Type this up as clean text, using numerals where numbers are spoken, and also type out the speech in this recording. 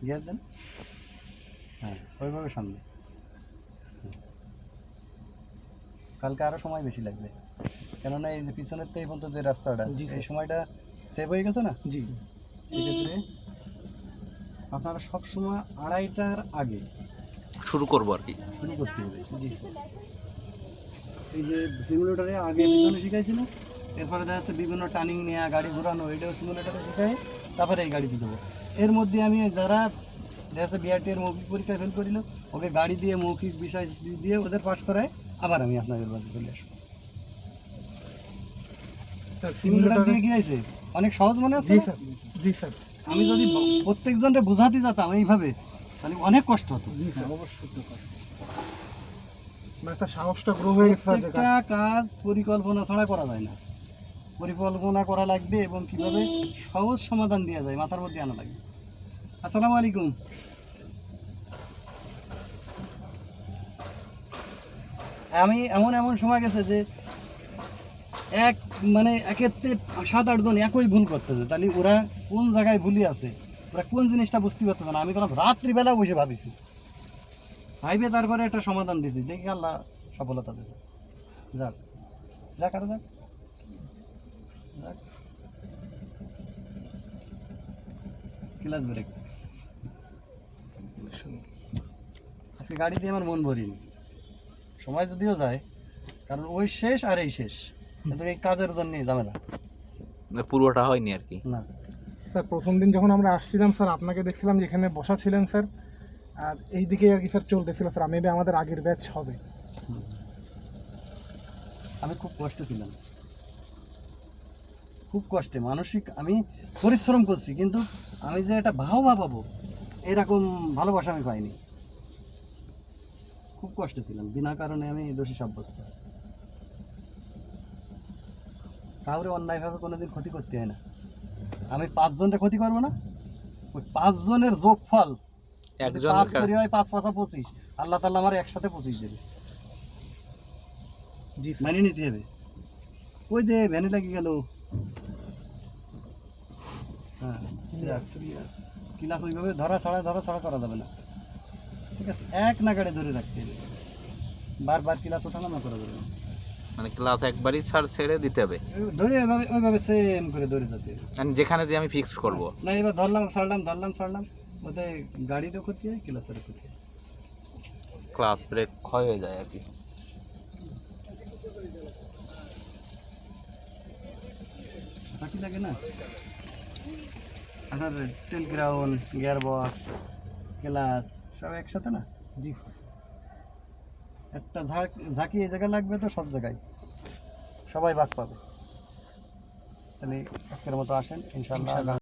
Gear দেন, হ্যাঁ ওইভাবে সামনে। কালকে আরও সময় বেশি লাগবে, কেননা এই যে পিছনের তো এই পর্যন্ত যে রাস্তাটা, এই সময়টা সেভ হয়ে গেছে না। জি, সেক্ষেত্রে আপনারা সবসময় 2:30টার আগে শুরু করবো আর কি। শুরু করতে হবে। জি স্যার, এই যে সিমুলেটারে আগে পিছনে শিখাইছিল, এরপরে দেখা যাচ্ছে বিভিন্ন টার্নিং নেওয়া, গাড়ি ঘোরানো, এটাও সিমুলেটারে শিখাই, তারপরে এই গাড়িতে দেবো। এর মধ্যে আমি যারা দেখা যাচ্ছে বিআরটির মৌখিক পরীক্ষায় ফেল করিল, ওকে গাড়ি দিয়ে মৌখিক বিষয় দিয়ে ওদের পাস করায়, আবার আমি আপনাদের বাসে চলে আসবো। স্যার সিমুলেটার দিয়ে কি হয়েছে, অনেক সহজ মনে হচ্ছে জি না? স্যার, জি স্যার, আমি যদি প্রত্যেকজনকে বোঝাতে যেতাম এইভাবে, তাহলে অনেক কষ্ট হতো। জি স্যার, অবশ্যই তো কষ্ট। মানে স্যার সাহসটা গ্রো হয়ে গেছে স্যার, যে প্রত্যেকটা কাজ পরিকল্পনা ছাড়া করা যায় না, পরিকল্পনা করা লাগবে এবং কিভাবে সহজ সমাধান দেওয়া যায় মাথার মধ্যে আনা লাগবে। আসসালামু আলাইকুম। আমি এমন সময় গেছে যে একেতে 7-8 জন একই ভুল করতেছে, তাহলে ওরা কোন জায়গায় ভুলই আছে, ওরা কোন জিনিসটা বুঝতে পারতেছে না। আমি তখন রাত্রিবেলা বসে ভাবিছি, ভাইবে তারপরে একটা সমাধান দিয়েছি, দেখি আল্লাহ সফলতা দিয়েছে। যাক যাক আরো যাক যাক। Class break. আজকে গাড়ি দিয়ে আমার মন ভরিনি, সময় যদিও যায়, কারণ ওই শেষ আর এই শেষ, কিন্তু এই কাজের জন্য ঝামেলা পুরোটা হয়নি আর কি। না। স্যার প্রথম দিন যখন আমরা আসছিলাম স্যার, আপনাকে দেখছিলাম যে এখানে বসা ছিলেন স্যার, আর এই দিকে আর কি স্যার চলতেছিল স্যার, মেবি আমাদের আগের ব্যাচ হবে। আমি খুব কষ্টে ছিলাম, খুব কষ্টে, মানসিক আমি পরিশ্রম করছি, কিন্তু আমি যে একটা ভাওবা পাবো এরকম ভালোবাসা আমি পাইনি। খুব কষ্টে ছিলাম, বিনা কারণে আমি দোষী সাব্যস্ত। কাউরে অন্যায়ভাবে কোনোদিন ক্ষতি করতে হয় না। আমি 5 জনের ক্ষতি করবো না, ওই 5 জনের যোগফল একজন 5 করে হয় 5 5 25, আল্লাহ তাআলা আমার একসাথে 25 দেবে। জি মানে নিতে হবে। ওই যে ভ্যানে লাগি গেল, হ্যাঁ ক্লাস ওইভাবে ধরা ছাড়া করা যাবে না, ঠিক আছে? এক নাগাড়ে ধরে রাখতে হবে, বারবার ক্লাস ওঠানামা করা যাবে না, মানে ক্লাস একবারই স্যার ছেড়ে দিতে হবে, ধরে ওইভাবে সেম করে ধরে যেতে হবে। মানে যেখানে যে আমি ফিক্স করব। না এবার ধরলাম ছাড়লাম, ওতে গাড়িরও ক্ষতি হয়, ক্লাসেরও ক্ষতি হয়। ক্লাস ব্রেক ক্ষয় হয়ে যায় আর কি। সাকি লাগে না আপনার, টেল গ্রাউন্ড, গিয়ার বক্স, ক্লাস সব একসাথে না। জি স্যার, একটা ঝাঁকি এই জায়গায় লাগবে তো সব জায়গায় সবাই ভাগ পাবে। তাহলে আজকের মতো আসেন ইনশাআল্লাহ।